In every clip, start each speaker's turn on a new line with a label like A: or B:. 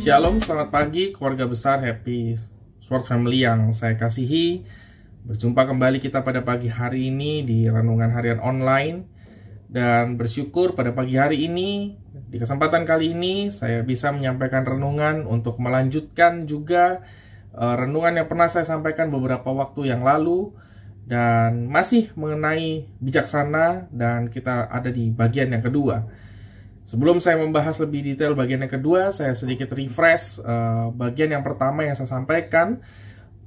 A: Shalom, selamat pagi keluarga besar Happy Sword Family yang saya kasihi. Berjumpa kembali kita pada pagi hari ini di Renungan Harian Online. Dan bersyukur pada pagi hari ini, di kesempatan kali ini saya bisa menyampaikan renungan untuk melanjutkan juga renungan yang pernah saya sampaikan beberapa waktu yang lalu. Dan masih mengenai bijaksana, dan kita ada di bagian yang kedua. Sebelum saya membahas lebih detail bagian yang kedua, saya sedikit refresh bagian yang pertama yang saya sampaikan.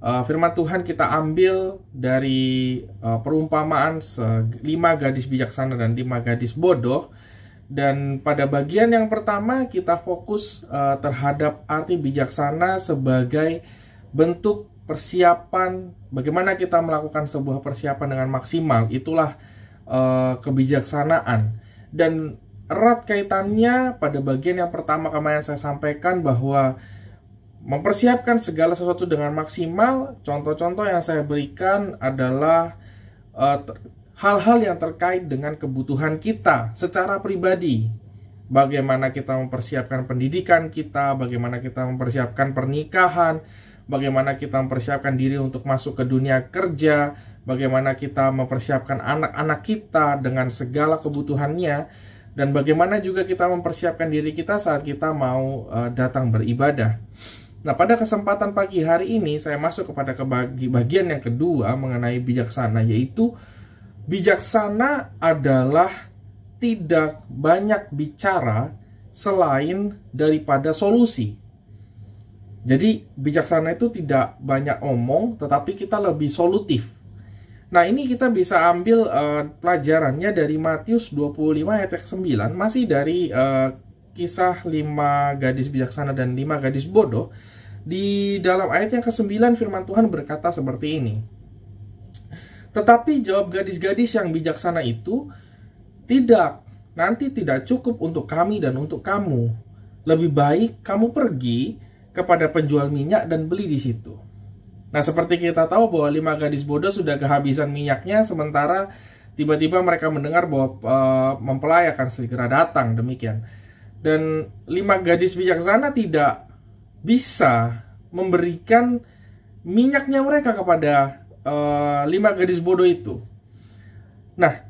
A: Firman Tuhan kita ambil dari perumpamaan 5 gadis bijaksana dan 5 gadis bodoh. Dan pada bagian yang pertama kita fokus terhadap arti bijaksana sebagai bentuk persiapan, bagaimana kita melakukan sebuah persiapan dengan maksimal. Itulah kebijaksanaan. Dan erat kaitannya pada bagian yang pertama kemarin saya sampaikan bahwa mempersiapkan segala sesuatu dengan maksimal. Contoh-contoh yang saya berikan adalah hal-hal yang terkait dengan kebutuhan kita secara pribadi. Bagaimana kita mempersiapkan pendidikan kita, bagaimana kita mempersiapkan pernikahan, bagaimana kita mempersiapkan diri untuk masuk ke dunia kerja, bagaimana kita mempersiapkan anak-anak kita dengan segala kebutuhannya. Dan bagaimana juga kita mempersiapkan diri kita saat kita mau datang beribadah. Nah, pada kesempatan pagi hari ini saya masuk kepada bagian yang kedua mengenai bijaksana, yaitu bijaksana adalah tidak banyak bicara selain daripada solusi. Jadi bijaksana itu tidak banyak omong, tetapi kita lebih solutif. Nah, ini kita bisa ambil pelajarannya dari Matius 25 ayat 9, masih dari kisah 5 gadis bijaksana dan 5 gadis bodoh. Di dalam ayat yang ke-9 firman Tuhan berkata seperti ini. Tetapi jawab gadis-gadis yang bijaksana itu, tidak, nanti tidak cukup untuk kami dan untuk kamu. Lebih baik kamu pergi kepada penjual minyak dan beli di situ. Nah, seperti kita tahu bahwa 5 gadis bodoh sudah kehabisan minyaknya, sementara tiba-tiba mereka mendengar bahwa mempelai akan segera datang, demikian. Dan 5 gadis bijaksana tidak bisa memberikan minyaknya mereka kepada 5 gadis bodoh itu. Nah,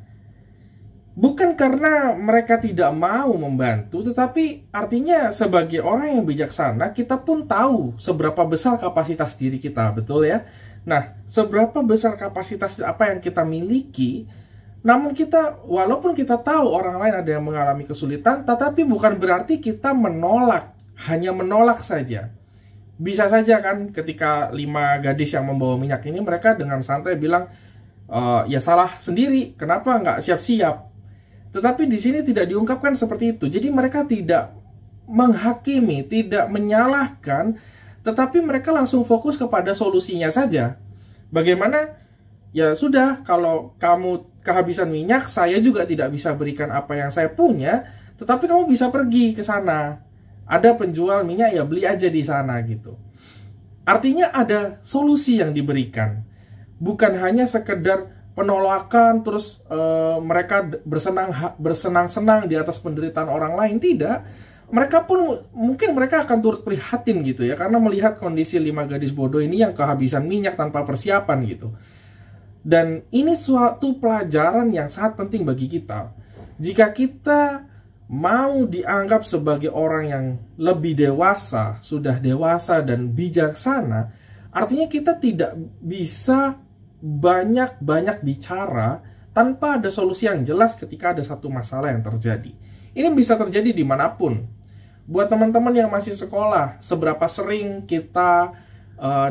A: bukan karena mereka tidak mau membantu, tetapi artinya sebagai orang yang bijaksana, kita pun tahu seberapa besar kapasitas diri kita, betul ya? Nah, seberapa besar kapasitas apa yang kita miliki, namun kita, walaupun kita tahu orang lain ada yang mengalami kesulitan, tetapi bukan berarti kita menolak, hanya menolak saja. Bisa saja kan ketika 5 gadis yang membawa minyak ini, mereka dengan santai bilang, ya salah sendiri, kenapa nggak siap-siap? Tetapi di sini tidak diungkapkan seperti itu. Jadi mereka tidak menghakimi, tidak menyalahkan, tetapi mereka langsung fokus kepada solusinya saja. Bagaimana? Ya sudah, kalau kamu kehabisan minyak, saya juga tidak bisa berikan apa yang saya punya, tetapi kamu bisa pergi ke sana. Ada penjual minyak, ya beli aja di sana gitu. Artinya ada solusi yang diberikan. Bukan hanya sekedar penolakan, terus mereka bersenang-senang di atas penderitaan orang lain. Tidak, mereka pun mungkin mereka akan turut prihatin gitu ya, karena melihat kondisi 5 gadis bodoh ini yang kehabisan minyak tanpa persiapan gitu. Dan ini suatu pelajaran yang sangat penting bagi kita. Jika kita mau dianggap sebagai orang yang lebih dewasa, sudah dewasa dan bijaksana, artinya kita tidak bisa banyak bicara tanpa ada solusi yang jelas ketika ada satu masalah yang terjadi. Ini bisa terjadi dimanapun. Buat teman-teman yang masih sekolah, seberapa sering kita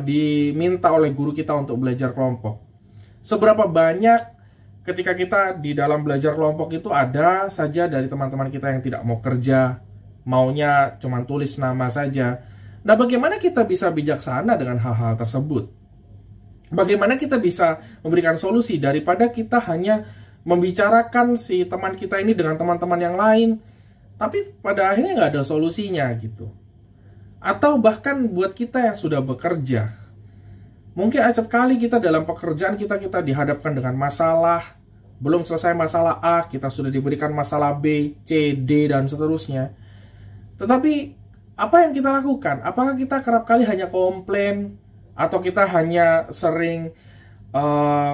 A: diminta oleh guru kita untuk belajar kelompok? Seberapa banyak ketika kita di dalam belajar kelompok itu ada saja dari teman-teman kita yang tidak mau kerja, maunya cuma tulis nama saja. Nah, bagaimana kita bisa bijaksana dengan hal-hal tersebut? Bagaimana kita bisa memberikan solusi daripada kita hanya membicarakan si teman kita ini dengan teman-teman yang lain, tapi pada akhirnya nggak ada solusinya gitu. Atau bahkan buat kita yang sudah bekerja, mungkin acap kali kita dalam pekerjaan kita dihadapkan dengan masalah, belum selesai masalah A, kita sudah diberikan masalah B, C, D, dan seterusnya. Tetapi Apa yang kita lakukan? Apakah kita kerap kali hanya komplain, atau kita hanya sering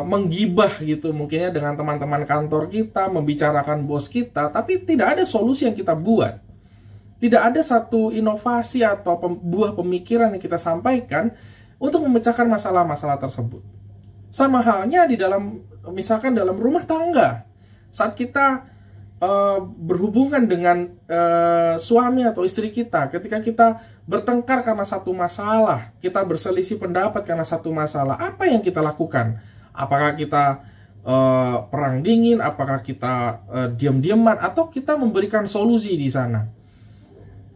A: menggibah gitu mungkinnya dengan teman-teman kantor kita, membicarakan bos kita, tapi tidak ada solusi yang kita buat. Tidak ada satu inovasi atau buah pemikiran yang kita sampaikan untuk memecahkan masalah-masalah tersebut. Sama halnya di dalam, misalkan dalam rumah tangga, saat kita berhubungan dengan suami atau istri kita, ketika kita bertengkar karena satu masalah, kita berselisih pendapat karena satu masalah, apa yang kita lakukan? Apakah kita perang dingin? Apakah kita diam-diaman? Atau kita memberikan solusi di sana?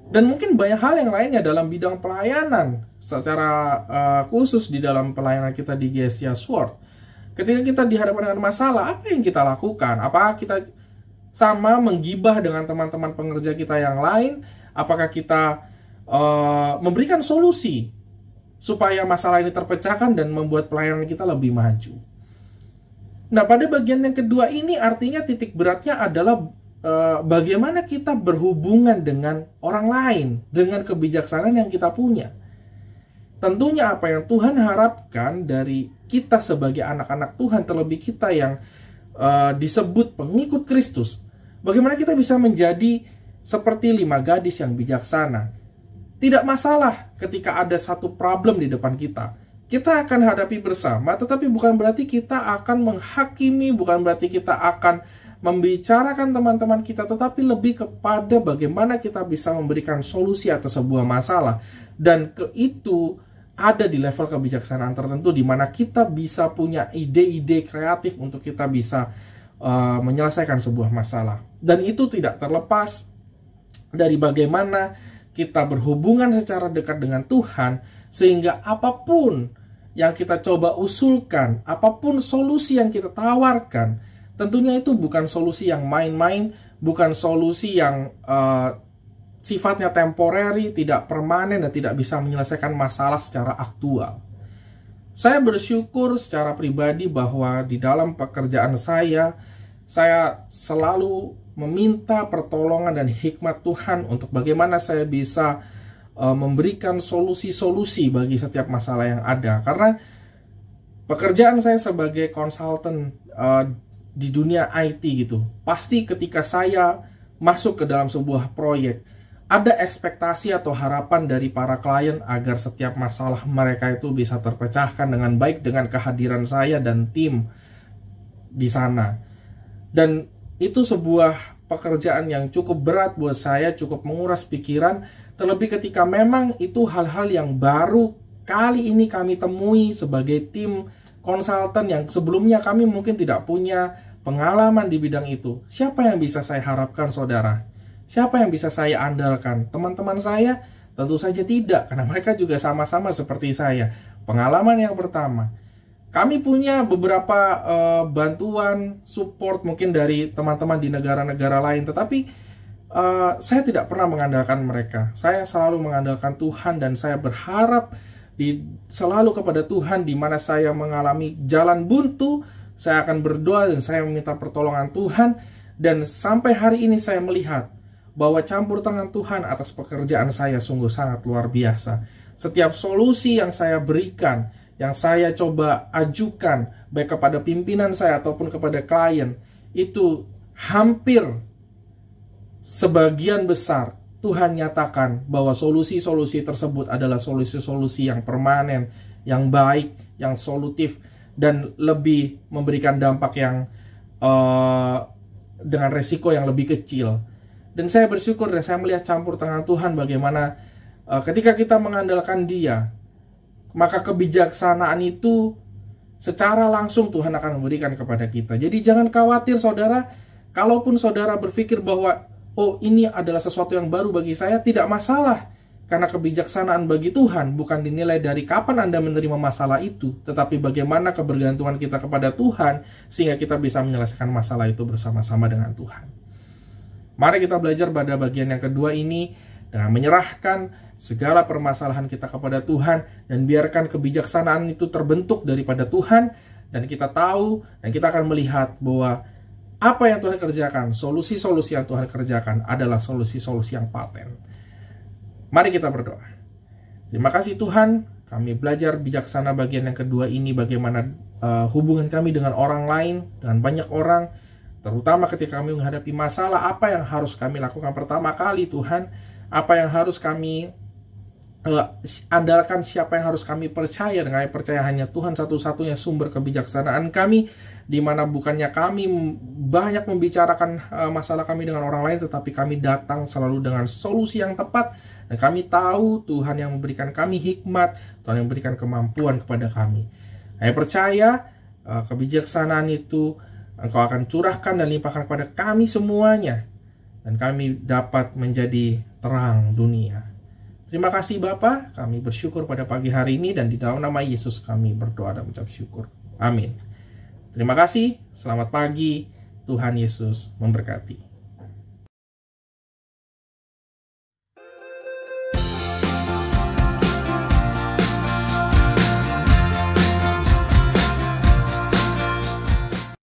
A: Dan mungkin banyak hal yang lainnya dalam bidang pelayanan, secara khusus di dalam pelayanan kita di GSC Sword. Ketika kita dihadapkan dengan masalah, apa yang kita lakukan? Apakah kita sama menggibah dengan teman-teman pengerja kita yang lain? Apakah kita memberikan solusi supaya masalah ini terpecahkan dan membuat pelayanan kita lebih maju? Nah, pada bagian yang kedua ini artinya titik beratnya adalah bagaimana kita berhubungan dengan orang lain dengan kebijaksanaan yang kita punya. Tentunya apa yang Tuhan harapkan dari kita sebagai anak-anak Tuhan, terlebih kita yang disebut pengikut Kristus, bagaimana kita bisa menjadi seperti 5 gadis yang bijaksana. Tidak masalah ketika ada satu problem di depan kita, kita akan hadapi bersama, tetapi bukan berarti kita akan menghakimi, bukan berarti kita akan membicarakan teman-teman kita, tetapi lebih kepada bagaimana kita bisa memberikan solusi atas sebuah masalah. Dan itu ada di level kebijaksanaan tertentu di mana kita bisa punya ide-ide kreatif untuk kita bisa menyelesaikan sebuah masalah. Dan itu tidak terlepas dari bagaimana kita berhubungan secara dekat dengan Tuhan, sehingga apapun yang kita coba usulkan, apapun solusi yang kita tawarkan, tentunya itu bukan solusi yang main-main, bukan solusi yang sifatnya temporary, tidak permanen, dan tidak bisa menyelesaikan masalah secara aktual. Saya bersyukur secara pribadi bahwa di dalam pekerjaan saya selalu meminta pertolongan dan hikmat Tuhan untuk bagaimana saya bisa memberikan solusi-solusi bagi setiap masalah yang ada. Karena pekerjaan saya sebagai konsultan di dunia IT gitu, pasti ketika saya masuk ke dalam sebuah proyek, ada ekspektasi atau harapan dari para klien agar setiap masalah mereka itu bisa terpecahkan dengan baik dengan kehadiran saya dan tim di sana. Dan itu sebuah pekerjaan yang cukup berat buat saya, cukup menguras pikiran, terlebih ketika memang itu hal-hal yang baru kali ini kami temui sebagai tim konsultan yang sebelumnya kami mungkin tidak punya pengalaman di bidang itu. Siapa yang bisa saya harapkan, saudara? Siapa yang bisa saya andalkan? Teman-teman saya? Tentu saja tidak, karena mereka juga sama-sama seperti saya. Pengalaman yang pertama, kami punya beberapa bantuan, support mungkin dari teman-teman di negara-negara lain, tetapi saya tidak pernah mengandalkan mereka. Saya selalu mengandalkan Tuhan, dan saya berharap selalu kepada Tuhan. Di mana saya mengalami jalan buntu, saya akan berdoa dan saya meminta pertolongan Tuhan. Dan sampai hari ini saya melihat bahwa campur tangan Tuhan atas pekerjaan saya sungguh sangat luar biasa. Setiap solusi yang saya berikan, yang saya coba ajukan, baik kepada pimpinan saya ataupun kepada klien, itu hampir sebagian besar Tuhan nyatakan bahwa solusi-solusi tersebut adalah solusi-solusi yang permanen, yang baik, yang solutif, dan lebih memberikan dampak yang dengan resiko yang lebih kecil. Dan saya bersyukur dan saya melihat campur tangan Tuhan bagaimana ketika kita mengandalkan Dia, maka kebijaksanaan itu secara langsung Tuhan akan memberikan kepada kita. Jadi jangan khawatir, saudara. Kalaupun saudara berpikir bahwa oh, ini adalah sesuatu yang baru bagi saya, tidak masalah. Karena kebijaksanaan bagi Tuhan bukan dinilai dari kapan Anda menerima masalah itu, tetapi bagaimana kebergantungan kita kepada Tuhan sehingga kita bisa menyelesaikan masalah itu bersama-sama dengan Tuhan. Mari kita belajar pada bagian yang kedua ini dengan menyerahkan segala permasalahan kita kepada Tuhan, dan biarkan kebijaksanaan itu terbentuk daripada Tuhan, dan kita tahu dan kita akan melihat bahwa apa yang Tuhan kerjakan, solusi-solusi yang Tuhan kerjakan adalah solusi-solusi yang paten. Mari kita berdoa. Terima kasih Tuhan, kami belajar bijaksana bagian yang kedua ini, bagaimana hubungan kami dengan orang lain, dengan banyak orang, terutama ketika kami menghadapi masalah. Apa yang harus kami lakukan pertama kali Tuhan? Apa yang harus kami andalkan? Siapa yang harus kami percaya? Dengan percaya hanya Tuhan satu-satunya sumber kebijaksanaan kami, di mana bukannya kami banyak membicarakan masalah kami dengan orang lain, tetapi kami datang selalu dengan solusi yang tepat. Dan kami tahu Tuhan yang memberikan kami hikmat, Tuhan yang memberikan kemampuan kepada kami. Saya percaya kebijaksanaan itu Engkau akan curahkan dan limpahkan kepada kami semuanya, dan kami dapat menjadi terang dunia. Terima kasih Bapa, kami bersyukur pada pagi hari ini, dan di dalam nama Yesus kami berdoa dan mengucap syukur. Amin. Terima kasih, selamat pagi, Tuhan Yesus memberkati.